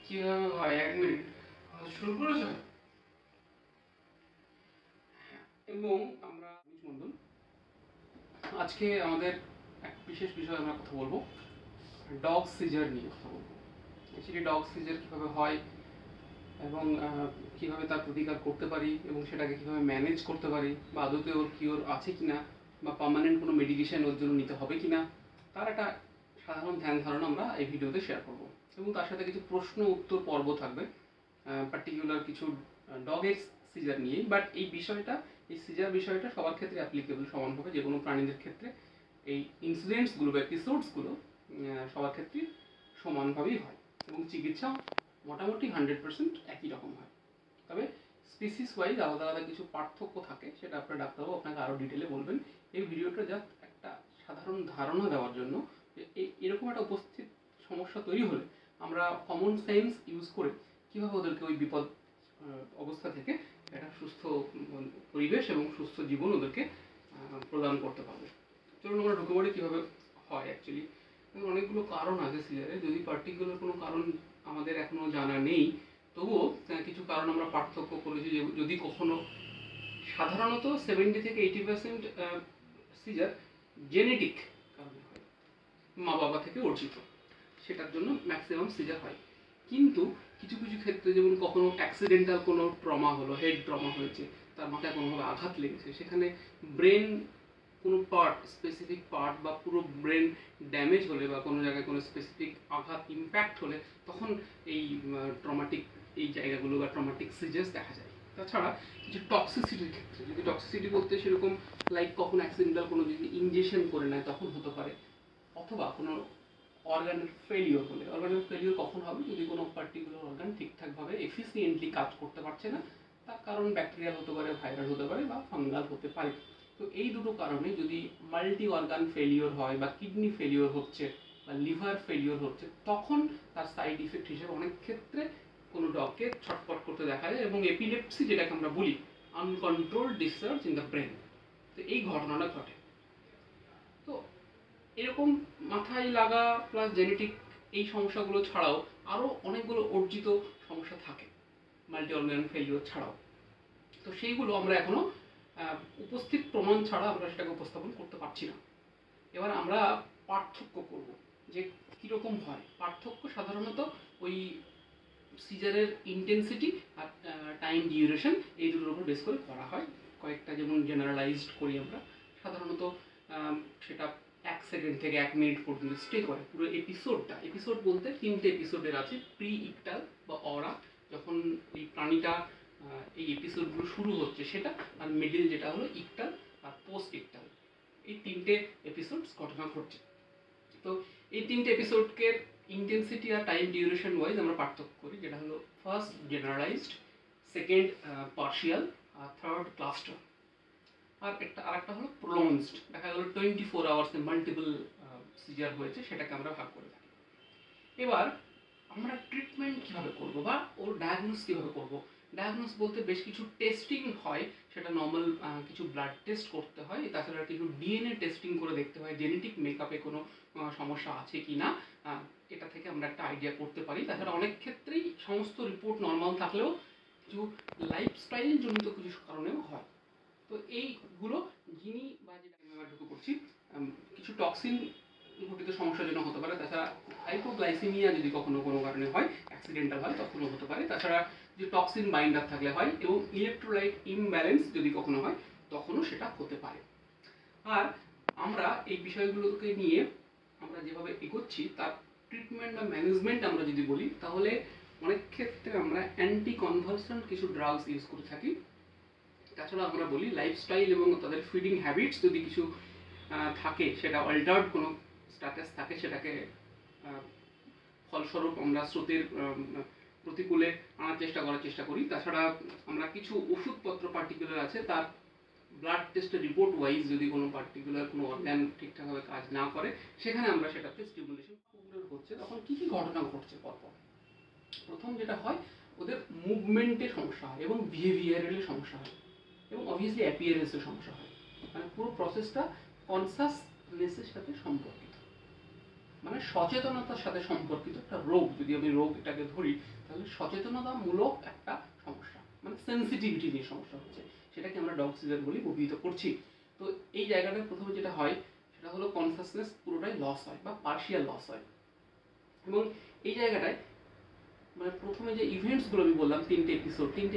কিভাবে হয়? ১ মিনিট। শুরু করেছো? এবং আমরা বন্ধু আজকে আমাদের এক বিশেষ বিষয়ে আমরা কথা বলবো, ডগ সিজার নিয়ে কথা বলবো। অ্যাকচুয়ালি ডগ সিজার কীভাবে হয় এবং কীভাবে তার প্রতিকার করতে পারি এবং সেটাকে কীভাবে ম্যানেজ করতে পারি, বা আদতে ওর কিওর আছে কিনা, বা পার্মানেন্ট কোনো মেডিকেশন ওর জন্য নিতে হবে কিনা, তার একটা সাধারণ ধ্যান ধারণা আমরা এই ভিডিওতে শেয়ার করব। এবং তার সাথে কিছু প্রশ্ন উত্তর পর্ব থাকবে পার্টিকুলার কিছু ডগের সিজার নিয়েই। বাট এই সিজার বিষয়টা সবার ক্ষেত্রে অ্যাপ্লিকেবল সমানভাবে, যে কোনো প্রাণীদের ক্ষেত্রে এই ইনসিডেন্টসগুলো বা এপিসোডসগুলো সবার ক্ষেত্রে সমানভাবেই হয় এবং চিকিৎসা মোটামুটি 100% একই রকম হয়। তবে স্পিসিস ওয়াইজ আলাদা আলাদা কিছু পার্থক্য থাকে, সেটা আপনার ডাক্তারবাবু আপনাকে আরও ডিটেলে বলবেন। এই ভিডিওটা জাস্ট একটা সাধারণ ধারণা দেওয়ার জন্য যে এরকম একটা উপস্থিত সমস্যা তৈরি হলে আমরা কমন সেন্স ইউজ করে কীভাবে ওদেরকে ওই বিপদ অবস্থা থেকে একটা সুস্থ পরিবেশ এবং সুস্থ জীবন ওদেরকে প্রদান করতে পারবে। চলুন আমরা ঢুকে পড়ি কীভাবে হয়। অ্যাকচুয়ালি অনেকগুলো কারণ আছে সিজারে, যদি পার্টিকুলার কোনো কারণ আমাদের এখনও জানা নেই, তবুও কিছু কারণ আমরা পার্থক্য করেছি। যে যদি কখনো সাধারণত 70 থেকে 80% সিজার জেনেটিক কারণে হয়, মা বাবা থেকে অর্জিত, সেটার জন্য ম্যাক্সিমাম সিজার হয়। কিন্তু কিছু কিছু ক্ষেত্রে, যেমন কখনো অ্যাক্সিডেন্টাল কোনো ট্রমা হলো, হেড ট্রমা হয়েছে, তার মাথায় কোনোভাবে আঘাত লেগেছে, সেখানে ব্রেন কোনো পার্ট, স্পেসিফিক পার্ট বা পুরো ব্রেন ড্যামেজ হলে বা কোনো জায়গায় কোনো স্পেসিফিক আঘাত ইম্প্যাক্ট হলে, তখন এই ট্রমাটিক এই জায়গাগুলো বা ট্রমাটিক সিজার্স দেখা যায়। তাছাড়া কিছু টক্সিসিটির ক্ষেত্রে, যদি টক্সিসিটি বলতে সেরকম লাইক কখনো অ্যাক্সিডেন্টাল কোনো যদি ইনজেকশন করে নেয় তখন হতে পারে, অথবা কোনো অর্গানের ফেলিওর হলে। অর্গানের ফেলিওর কখন হবে? যদি কোনো পার্টিকুলার অর্গান ঠিকঠাকভাবে এফিসিয়েন্টলি কাজ করতে পারছে না, তার কারণ ব্যাকটেরিয়াল হতে পারে, ভাইরাস হতে পারে, বা ফাঙ্গাল হতে পারে। তো এই দুটো কারণে যদি মাল্টি অর্গান ফেলিওর হয়, বা কিডনি ফেলিওর হচ্ছে, বা লিভার ফেলিওর হচ্ছে, তখন তার সাইড ইফেক্ট হিসেবে অনেক ক্ষেত্রে কোনো ডগকে ছটফট করতে দেখা যায়, এবং এপিলেপসি যেটাকে আমরা বলি, uncontrolled discharge in the brain, তো এই ঘটনাটা ঘটে। তো এরকম মাথায় লাগা প্লাস জেনেটিক এই সমস্যাগুলো ছাড়াও আরও অনেকগুলো অর্জিত সমস্যা থাকে মাল্টি অর্গান ফেলিওর ছাড়াও। তো সেইগুলো আমরা এখনো উপস্থিত প্রমাণ ছাড়া আমরা সেটাকে উপস্থাপন করতে পারছি না। এবার আমরা পার্থক্য করব যে কীরকম হয়। পার্থক্য সাধারণত ওই সিজারের ইন্টেন্সিটি আর টাইম ডিউরেশন, এই দুটোর উপর বেস করে করা হয়। কয়েকটা যেমন জেনারেলাইজড করি আমরা, সাধারণত সেটা 1 সেকেন্ড থেকে 1 মিনিট পর্যন্ত স্টে করে পুরো এপিসোডটা। এপিসোড বলতে 3টে এপিসোডের আছে, প্রি ইকটাল বা অরা, যখন এই প্রাণীটা এই এপিসোডগুলো শুরু হচ্ছে সেটা, আর মিডিল যেটা হলো ইকটাল, আর পোস্ট ইকটাল, এই 3টে এপিসোডস ঘটনা ঘটছে। তো এই 3টে এপিসোডকে ইন্টেন্সিটি আর টাইম ডিউরেশন ওয়াইজ আমরা পার্থক্য করি, যেটা হলো ফার্স্ট জেনারেলাইজড, সেকেন্ড পার্শিয়াল, আর থার্ড ক্লাস্টার। আর আরেকটা হলো প্রোলংসড, দেখা গেল 24 আওয়ার্সে মাল্টিপল সিজার হয়েছে, সেটাকে আমরা ভাগ করে থাকি। এবার আমরা ট্রিটমেন্ট কীভাবে করবো বা ওর ডায়াগনোস কীভাবে করবো? ডায়াগনোস বলতে বেশ কিছু টেস্টিং হয়, সেটা নর্মাল কিছু ব্লাড টেস্ট করতে হয়, তাছাড়া কিছু ডিএনএ টেস্টিং করে দেখতে হয় জেনেটিক মেকআপে কোনো সমস্যা আছে কি না, এটা থেকে আমরা একটা আইডিয়া করতে পারি। তাছাড়া অনেক ক্ষেত্রেই সমস্ত রিপোর্ট নর্মাল থাকলেও কিছু লাইফস্টাইল জনিত কিছু কারণেও হয়। তো এইগুলো যিনি বা যেটা আমি আবার ঢুকে পড়ছি, কিছু টক্সিন ঘটিত সমস্যার জন্য হতে পারে। তাছাড়া হাইপোগ্লাইসেমিয়া যদি কখনো কোনো কারণে হয়, অ্যাক্সিডেন্টাল হয়, তখনও হতে পারে। তাছাড়া যে টক্সিন বাইন্ডার থাকলে হয়, এবং ইলেকট্রোলাইট ইমব্যালেন্স যদি কখনো হয়, তখনও সেটা হতে পারে। আর আমরা এই বিষয়গুলোকে নিয়ে আমরা যেভাবে এগোচ্ছি, তার ট্রিটমেন্ট বা ম্যানেজমেন্ট আমরা যদি বলি, তাহলে অনেক ক্ষেত্রে আমরা অ্যান্টি কনভালসেন্ট কিছু ড্রাগস ইউজ করে থাকি। তাছাড়া আমরা বলি লাইফস্টাইল এবং তাদের ফিডিং হ্যাবিটস যদি কিছু থাকে, সেটা অল্টার্ড কোনো স্ট্যাটাস থাকে, সেটাকে ফলস্বরূপ আমরা স্রোতের প্রতিকূলে আনার চেষ্টা করি। তাছাড়া আমরা কিছু ওষুধপত্র পার্টিকুলার আছে, তার ব্লাড টেস্টের রিপোর্ট ওয়াইজ যদি কোনো পার্টিকুলার কোনো অর্গান ঠিকঠাকভাবে কাজ না করে, সেখানে আমরা সেটাতে স্টিমুলেশন হচ্ছে। তখন কী কী ঘটনা ঘটছে পরপর? প্রথম যেটা হয়, ওদের মুভমেন্টের সমস্যা হয় এবং বিহেভিয়ারালের সমস্যা হয়, এবং অবভিয়াসলি অ্যাপিয়ারেন্সের সমস্যা হয়। মানে পুরো প্রসেসটা কনসাসনেসের সাথে সম্পর্কিত। মানে সচেতনতার সাথে সম্পর্কিত একটা রোগ, যদি আমি রোগ এটাকে ধরি তাহলে সচেতনতামূলক একটা সমস্যা, মানে সেন্সিটিভিটি নিয়ে সমস্যা হচ্ছে, সেটাকে আমরা ডগ সিজার বলি, অভিহিত করছি। তো এই জায়গাটা প্রথমে যেটা হয় সেটা হলো কনসাসনেস পুরোটাই লস হয় বা পার্শিয়াল লস হয়। এবং এই জায়গাটায় মানে প্রথমে যে ইভেন্টসগুলো আমি বললাম, তিনটে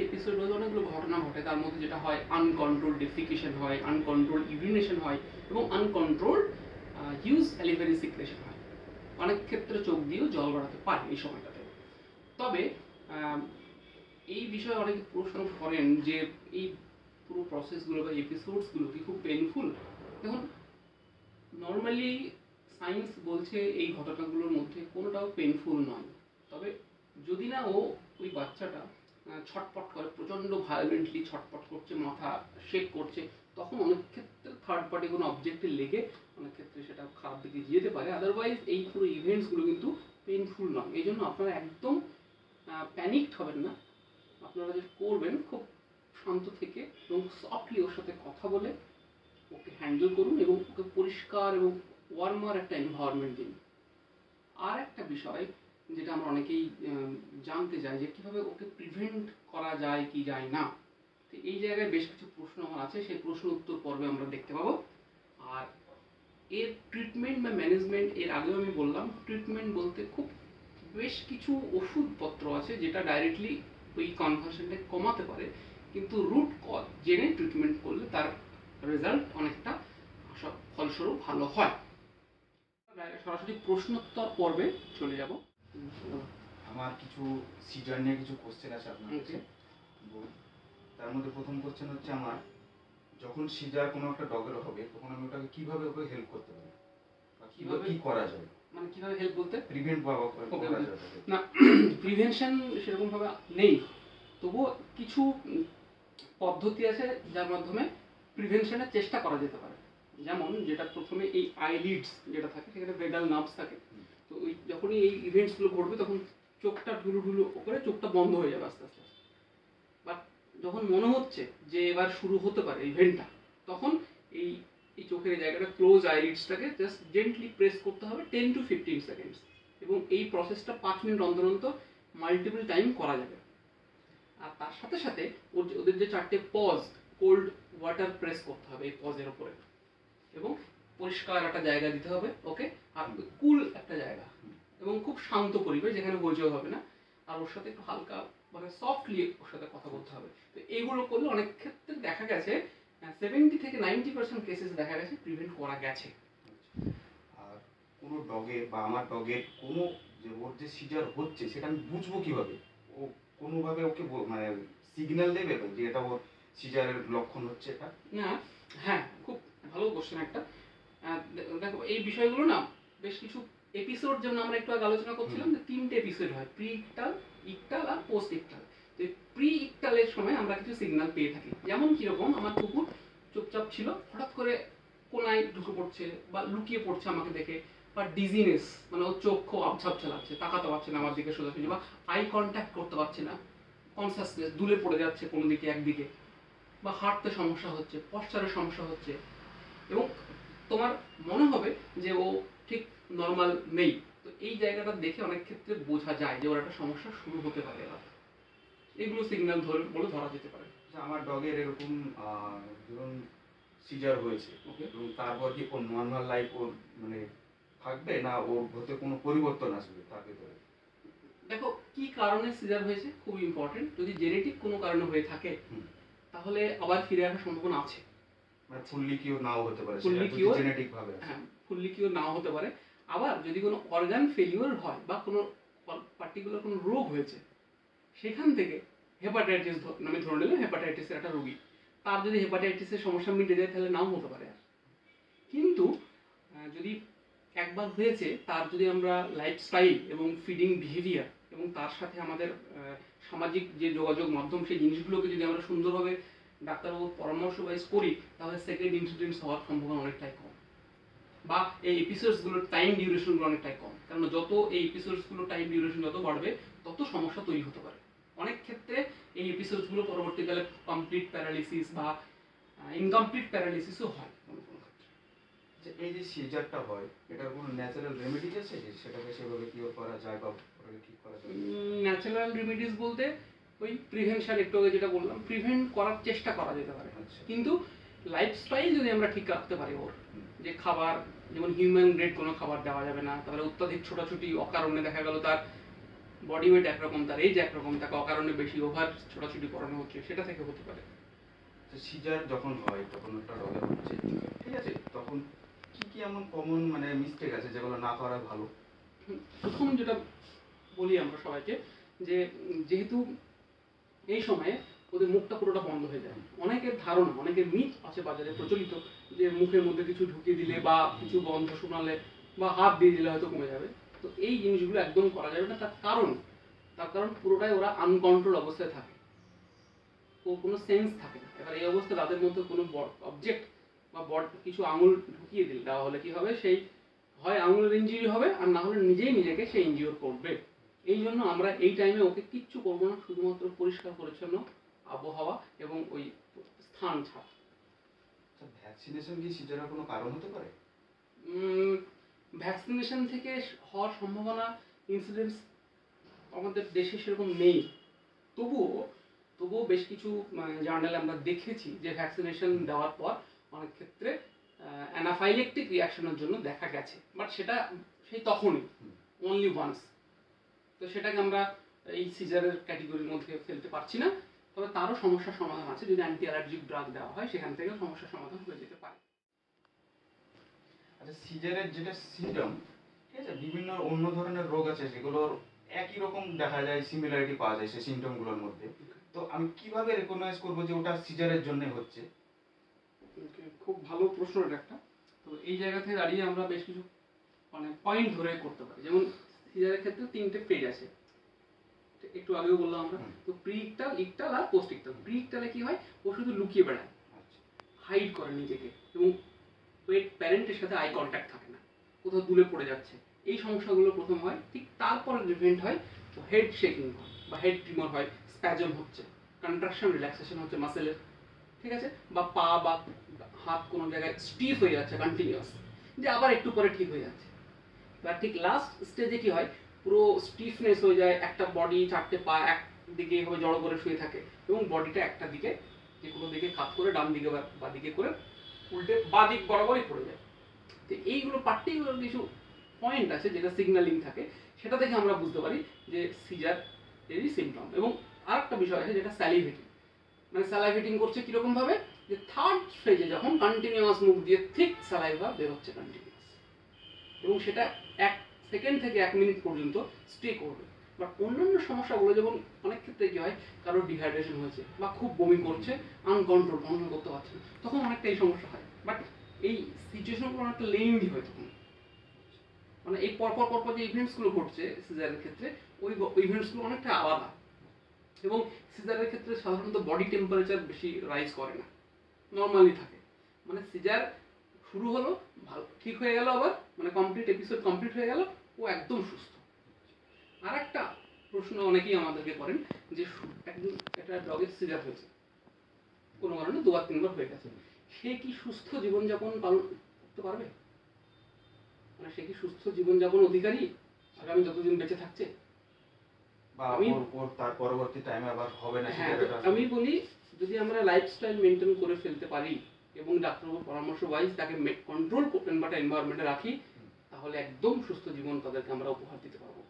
এপিসোড হলে অনেকগুলো ঘটনা ঘটে। তার মধ্যে যেটা হয় আনকন্ট্রোল ডেফিকেশন হয়, আনকন্ট্রোল ইউরিনেশন হয় এবং আনকন্ট্রোল হিউজ অ্যালিভারি সিক্রেশন হয়। অনেক ক্ষেত্রে চোখ দিয়েও জল গড়াতে পারে এই সময়টাতে। তবে এই বিষয়ে অনেকে প্রশ্ন করেন যে এই পুরো প্রসেসগুলো বা এপিসোডসগুলো কি খুব পেইনফুল? দেখুন, নর্মালি সায়েন্স বলছে এই ঘটনাগুলোর মধ্যে কোনোটাও পেইনফুল নয়। তবে যদি না ওই বাচ্চাটা ছটপট করে, প্রচণ্ড ভায়োলেন্টলি ছটপট করছে, মাথা শেক করছে, তখন অনেক ক্ষেত্রে থার্ড পার্টি কোনো অবজেক্টে লেগে অনেক ক্ষেত্রে সেটা খারাপ দিকে যেতে পারে। আদারওয়াইজ এই পুরো ইভেন্টসগুলো কিন্তু পেইনফুল নয়। এই জন্য আপনারা একদম প্যানিকড হবেন না। আপনারা যেটা করবেন, খুব শান্ত থেকে এবং সফটলি ওর সাথে কথা বলে ওকে হ্যান্ডেল করুন এবং ওকে পরিষ্কার এবং ওয়ার্মার একটা এনভায়রনমেন্ট দিন। আর একটা বিষয় যেটা আমরা অনেকেই জানতে চাই যে কীভাবে ওকে প্রিভেন্ট করা যায় কি যায় না। তো এই জায়গায় বেশ কিছু প্রশ্ন আমার আছে, সেই প্রশ্ন উত্তর পর্বে আমরা দেখতে পাবো। আর এর ট্রিটমেন্ট বা ম্যানেজমেন্ট, এর আগেও আমি বললাম, ট্রিটমেন্ট বলতে খুব বেশ কিছু ওষুধপত্র আছে যেটা ডাইরেক্টলি ওই কনভার্সনটা কমাতে পারে, কিন্তু রুট কজ জেনে ট্রিটমেন্ট করলে তার রেজাল্ট অনেকটা ফলস্বরূপ ভালো হয়। সরাসরি প্রশ্নোত্তর পর্বে চলে যাব। আমার কিছু সিজার নিয়ে কিছু কোশ্চেন আছে আপনার কাছে। তার মধ্যে প্রথম কোশ্চেন হচ্ছে, আমার যখন সিজার কোনো একটা ডগের হবে তখন আমি ওটাকে কিভাবে ওকে হেল্প করতে পারি, কিভাবে কি করা যায়? মানে কিভাবে হেল্প বলতে প্রিভেন্ট বা করা যায় না, প্রিভেনশন সেরকম ভাবে নেই, তবুও কিছু পদ্ধতি আছে যার মাধ্যমে প্রিভেনশনের চেষ্টা করা যেতে পারে। যেমন যেটা প্রথমে এই আইলিডস যেটা থাকে সেখানে ভেগাল নার্ভস থাকে। তো ওই যখনই এই ইভেন্টসগুলো ঘটবে তখন চোখটা ঢুলু ঢুলু করে চোখটা বন্ধ হয়ে যাবে আস্তে আস্তে। বাট যখন মনে হচ্ছে যে এবার শুরু হতে পারে ইভেন্টটা, তখন এই এই চোখের জায়গাটা ক্লোজ আইলিডসটাকে জাস্ট জেন্টলি প্রেস করতে হবে 10 to 15 সেকেন্ডস, এবং এই প্রসেসটা 5 মিনিট অন্তর অন্তর মাল্টিপল টাইম করা যাবে। আর তার সাথে সাথে ওদের যে 4টে পজ, কোল্ড ওয়াটার প্রেস করতে হবে এই পজের উপরে, এবং পরিষ্কার একটা জায়গা দিতে হবে ওকে, আর কুল একটা জায়গা এবং খুব শান্ত পরিবেশ যেখানে হইচই হবে না। আর ওর সাথে একটু হালকা মানে সফটলি ওর সাথে কথা বলতে হবে। তো এইগুলো করলে অনেক ক্ষেত্রে দেখা গেছে 70 থেকে 90% কেসেস দেখা গেছে প্রিভেন্ট করা গেছে। আর কোনো ডগের বা আমার ডগের কোনো যে ওর যে সিজার হচ্ছে সেটা আমি বুঝবো কিভাবে? ও কোনোভাবে ওকে মানে সিগন্যাল দেবে যে এটা ওর সিজারের লক্ষণ হচ্ছে এটা? না, হ্যাঁ, খুব ভালো কোশ্চেন একটা। দেখো এই বিষয়গুলো না বেশ কিছু এপিসোড, যেমন আমরা একটু আগে আলোচনা করছিলাম যে 3টে এপিসোড হয়, প্রি ইকটাল, ইকটাল আর পোস্ট ইকটাল। তো প্রি ইকটালের সময় আমরা কিছু সিগন্যাল পেয়ে থাকি। যেমন কিরকম, আমার কুকুর চুপচাপ ছিল, হঠাৎ করে কোনায় ঢুকে পড়ছে বা লুকিয়ে পড়ছে আমাকে দেখে, বা ডিজিনেস মানে ওর চোখ খুব আবছা আবছা লাগছে, তাকাতে পারছে না আমার দিকে সোজাসুজি, বা আই কন্ট্যাক্ট করতে পারছে না, কনসাসনেস দুলে পড়ে যাচ্ছে কোনো দিকে একদিকে, বা হাঁটতে সমস্যা হচ্ছে, পশ্চারের সমস্যা হচ্ছে, এবং তোমার মনে হবে যে ও ঠিক নর্মাল নেই। তো এই জায়গাটা দেখে অনেক ক্ষেত্রে বোঝা যায় যে ওর একটা সমস্যা শুরু হতে পারে। এগুলো সিগন্যাল বলে ধরা যেতে পারে। আমার ডগের এরকম ধরুন সিজার হয়েছে, এবং তারপর কি ওর নর্মাল লাইফ ওর মানে থাকবে, না ওর হতে কোনো পরিবর্তন আসবে তার ভিতরে? দেখো, কি কারণে সিজার হয়েছে খুব ইম্পর্টেন্ট। যদি জেনেটিক কোনো কারণে হয়ে থাকে তাহলে আবার ফিরে আসার সম্ভাবনা আছে। মানে ফুললি কিওর নাও হতে পারে, ফুললি কিওর জেনেটিক ভাবে। হ্যাঁ, ফুললি কিওর নাও হতে পারে। আবার যদি কোনো অর্গান ফেলিওর হয় বা কোনো পার্টিকুলার কোনো রোগ হয়েছে, সেখান থেকে হেপাটাইটিস আমি ধরে নিলাম হেপাটাইটিসের একটা রোগী, তার যদি হেপাটাইটিসের সমস্যা মিটে যায় তাহলে নাও হতে পারে। কিন্তু যদি একবার হয়েছে, তার যদি আমরা লাইফস্টাইল এবং ফিডিং বিহেভিয়ার এবং তার সাথে আমাদের সামাজিক যে যোগাযোগ মাধ্যম, সেই জিনিসগুলোকে যদি আমরা সুন্দরভাবে ডাক্তারবাবুর পরামর্শ ওয়াইজ করি, তাহলে সেকেন্ড ইনসিডেন্টস হওয়ার সম্ভাবনা অনেকটাই কম, বা এই এপিসোডসগুলোর টাইম ডিউরেশনগুলো অনেকটাই কম। কারণ যত এই এপিসোডসগুলোর টাইম ডিউরেশন যত বাড়বে তত সমস্যা তৈরি হতে পারে। অনেক ক্ষেত্রে এই এপিসোডসগুলো পরবর্তীকালে কমপ্লিট প্যারালিসিস বা ইনকমপ্লিট প্যারালিসিসও হয় কোনো কোনো ক্ষেত্রে। যে এই যে সিজারটা হয় এটার কোনো ন্যাচারাল রেমেডি আছে যে সেটাকে সেভাবে কিওর করা যায় বা ওটাকে ঠিক করা যায়? ন্যাচারাল রেমিডিস বলতে ওই প্রিভেনশন, একটু আগে যেটা বললাম, প্রিভেন্ট করার চেষ্টা করা যেতে পারে। আচ্ছা। কিন্তু লাইফস্টাইল যদি আমরা ঠিক রাখতে পারি ওর, হুম। যে খাবার, যেমন হিউম্যান গ্রেড কোনো খাবার দেওয়া যাবে না, তারপরে অত্যাধিক ছোটাছুটি অকারণে দেখা গেল তার বডি ওয়েট একরকম, তার এজ একরকম, তাকে অকারণে বেশি ওভার ছোটাছুটি করানো হচ্ছে, সেটা থেকে হতে পারে। তো সিজার যখন হয় তখন একটা রগে হচ্ছে, ঠিক আছে, তখন কি কি এমন কমন মানে মিস্টেক আছে যেগুলো না করা ভালো? প্রথম যেটা বলি আমরা সবাইকে, যে যেহেতু এই সময়ে ওদের মুখটা পুরোটা বন্ধ হয়ে যায়, অনেকের ধারণা, অনেকের মিথ আছে বাজারে প্রচলিত, যে মুখের মধ্যে কিছু ঢুকিয়ে দিলে বা কিছু গন্ধ শোনালে বা হাত দিয়ে দিলে হয়তো কমে যাবে। তো এই জিনিসগুলো একদম করা যাবে না। তার কারণ পুরোটাই ওরা আনকন্ট্রোল অবস্থায় থাকে, ও কোনো সেন্স থাকে না। এবার এই অবস্থায় তাদের মধ্যে কোনো অবজেক্ট বা কিছু আঙুল ঢুকিয়ে দিলে দেওয়া হলে কি হবে, সেই হয় আঙুলের ইঞ্জুরি হবে, আর না হলে নিজেই নিজেকে সে ইনজিওর করবে। এই জন্য আমরা এই টাইমে ওকে কিচ্ছু করবো না, শুধুমাত্র পরিষ্কার পরিচ্ছন্ন আবহাওয়া এবং ওই স্থান ছাড়া। আচ্ছা, ভ্যাকসিনেশন কি সিজারের কোনো কারণ হতে পারে? ভ্যাকসিনেশন থেকে হওয়ার সম্ভাবনা, ইনসিডেন্টস আমাদের দেশে সেরকম নেই। তবুও তবুও বেশ কিছু জার্নালে আমরা দেখেছি যে ভ্যাকসিনেশন দেওয়ার পর অনেক ক্ষেত্রে অ্যানাফাইলেকটিক রিয়াকশনের জন্য দেখা গেছে, বাট সেটা সেই তখনই, অনলি ওয়ান্স। তো সেটাকে আমরা এই সিজারের ক্যাটেগরির মধ্যে ফেলতে পারছি না। তবে তারও সমস্যার সমাধান আছে, যদি অ্যান্টি অ্যালার্জিক ড্রাগ দেওয়া হয় সেখান থেকে সমস্যার সমাধান হয়ে যেতে পারে। আচ্ছা, সিজারের যেটা সিমটম, ঠিক আছে, বিভিন্ন অন্য ধরনের রোগ আছে যেগুলোর একই রকম দেখা যায়, সিমিলারিটি পাওয়া যায় সেই সিমটমগুলোর মধ্যে। তো আমি কিভাবে রেকগনাইজ করবো যে ওটা সিজারের জন্য হচ্ছে? খুব ভালো প্রশ্ন এটা একটা। তো এই জায়গা থেকে দাঁড়িয়ে আমরা বেশ কিছু পয়েন্ট ধরে করতে পারি। যেমন সিজারের ক্ষেত্রে 3টে ফেজ আছে, একটু আগেও বললাম আমরা। তো প্রি-ইকটাল, ইকটাল আর পোস্ট-ইকটাল। প্রি-ইকটালে কি হয়, ও শুধু লুকিয়ে বেড়ায়, আচ্ছা। হাইড করে নিজেকে, এবং প্যারেন্টের সাথে আই কন্ট্যাক্ট থাকে না, কোথাও দূরে পড়ে যাচ্ছে। এই সমস্যাগুলো প্রথম হয়। ঠিক তারপরে প্রিভেন্ট হয়, হেড শেকিং হয় বা হেড ট্রিমর হয়, স্প্যাজম হচ্ছে, কন্ট্রাকশন রিল্যাক্সেশন হচ্ছে মাসেলের, ঠিক আছে, বা পা বা হাত কোনো জায়গায় স্টিফ হয়ে যাচ্ছে কন্টিনিউয়াস, যে আবার একটু পরে ঠিক হয়ে যাচ্ছে। বা ঠিক লাস্ট স্টেজে কি হয়, পুরো স্টিফনেস হয়ে যায়, একটা বডি, 4টে পা একদিকে এভাবে জড়ো করে শুয়ে থাকে, এবং বডিটা একটা দিকে, যে কোনো দিকে কাত করে, ডান দিকে বা বাঁ দিকে করে, উল্টে বাঁ দিক বরাবরই পড়ে যায়। তো এইগুলো পার্টিকুলার কিছু পয়েন্ট আছে যেটা সিগন্যালিং থাকে, সেটা থেকে আমরা বুঝতে পারি যে সিজার এরই সিমটম। এবং আরেকটা বিষয় আছে যেটা স্যালিভেটিং, মানে স্যালাইভেটিং করছে কিরকম ভাবে, যে থার্ড ফেজে যখন কন্টিনিউয়াস মুখ দিয়ে থিক স্যালাইভা বের হচ্ছে কন্টিনিউয়াস, এবং সেটা 1 সেকেন্ড থেকে 1 মিনিট পর্যন্ত স্টে করবে। বাট অন্যান্য সমস্যাগুলো, যেমন অনেক ক্ষেত্রে কি হয়, কারোর ডিহাইড্রেশন হয়েছে বা খুব বমি করছে, কন্ট্রোল করতে পারছে না, তখন অনেকটা এই সমস্যা হয়। বাট এই সিচুয়েশনগুলো অনেকটা লেন্দি হয় তখন, মানে এই পরপর যে ইভেন্টসগুলো ঘটছে সিজারের ক্ষেত্রে, ওই ইভেন্টসগুলো অনেকটা আলাদা। এবং সিজারের ক্ষেত্রে সাধারণত বডি টেম্পারেচার বেশি রাইজ করে না, নর্মালি থাকে। মানে সিজার শুরু হলো, ভালো ঠিক হয়ে গেল, আবার মানে কমপ্লিট এপিসোড কমপ্লিট হয়ে গেল, ও একদম সুস্থ। আর একটা প্রশ্ন অনেকেই আমাদেরকে করেন, যে একদম একটা ডগের সিজার হয়েছে, কোনো কারণে 2-3 বার হয়ে গেছে, সে কি সুস্থ জীবনযাপন পালন করতে পারবে? মানে সে কি সুস্থ জীবনযাপন অধিকারী আগামী যতদিন বেঁচে থাকছে? বা ওর তার পরবর্তী টাইমে আবার হবে না হ্যাঁ, সিজারের? আমি বলি, যদি আমরা লাইফস্টাইল মেনটেন করে ফেলতে পারি এবং ডাক্তারবাবুর পরামর্শ ওয়াইজ তাকে কন্ট্রোল করতেন বা এনভায়রনমেন্টে রাখি, তাহলে একদম সুস্থ জীবন তাদেরকে আমরা উপহার দিতে পারবো।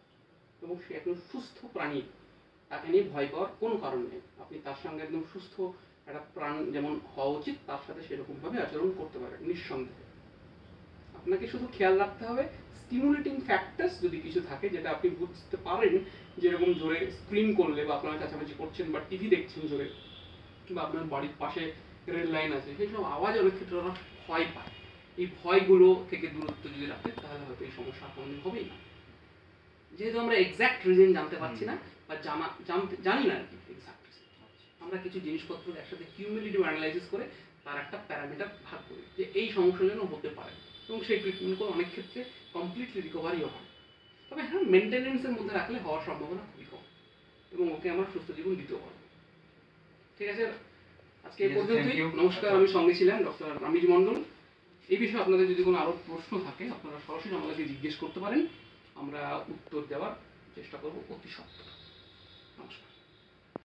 এবং সে একদম সুস্থ প্রাণী, তাকে নিয়ে ভয় পাওয়ার কোনো কারণ নেই। আপনি তার সঙ্গে একদম সুস্থ একটা প্রাণ যেমন হওয়া উচিত, তার সাথে সেরকমভাবে আচরণ করতে পারেন নিঃসন্দেহে। আপনাকে শুধু খেয়াল রাখতে হবে, স্টিমুলেটিং ফ্যাক্টরস যদি কিছু থাকে যেটা আপনি বুঝতে পারেন, যেরকম জোরে স্ক্রিন করলে বা আপনার কাছাকাছি করছেন বা টিভি দেখছেন জোরে, বা আপনার বাড়ির পাশে রেল লাইন আছে, সেই সব আওয়াজ অনেক ক্ষেত্রে ওরা ভয় পায়। এই ভয়গুলো থেকে দূরত্ব যদি রাখে, তাহলে হয়তো এই সমস্যা কোনোদিন হবেই না। যেহেতু আমরা এক্সাক্ট রিজন জানতে পারছি না বা জানি না আর কি এক্সাক্ট, আমরা কিছু জিনিসপত্র একসাথে কিউমুলেটিভ অ্যানালাইসিস করে তার একটা প্যারামিটার ভাগ করি যে এই সমস্যা যেন হতে পারে, এবং সেই ট্রিটমেন্ট করে অনেক ক্ষেত্রে কমপ্লিটলি রিকভারিও হয়। তবে হ্যাঁ, মেনটেনেন্সের মধ্যে রাখলে হওয়ার সম্ভাবনা খুবই কম, এবং ওকে আমরা সুস্থ জীবন দিতেও পারবো। ঠিক আছে, আজকে এই পর্যন্তই। নমস্কার, আমি সঙ্গে ছিলাম ডক্টর রামিজ মন্ডল। এই বিষয়ে আপনাদের যদি কোনো আরও প্রশ্ন থাকে আপনারা সরাসরি আমাদেরকে জিজ্ঞেস করতে পারেন, আমরা উত্তর দেওয়ার চেষ্টা করব অতি সত্বর।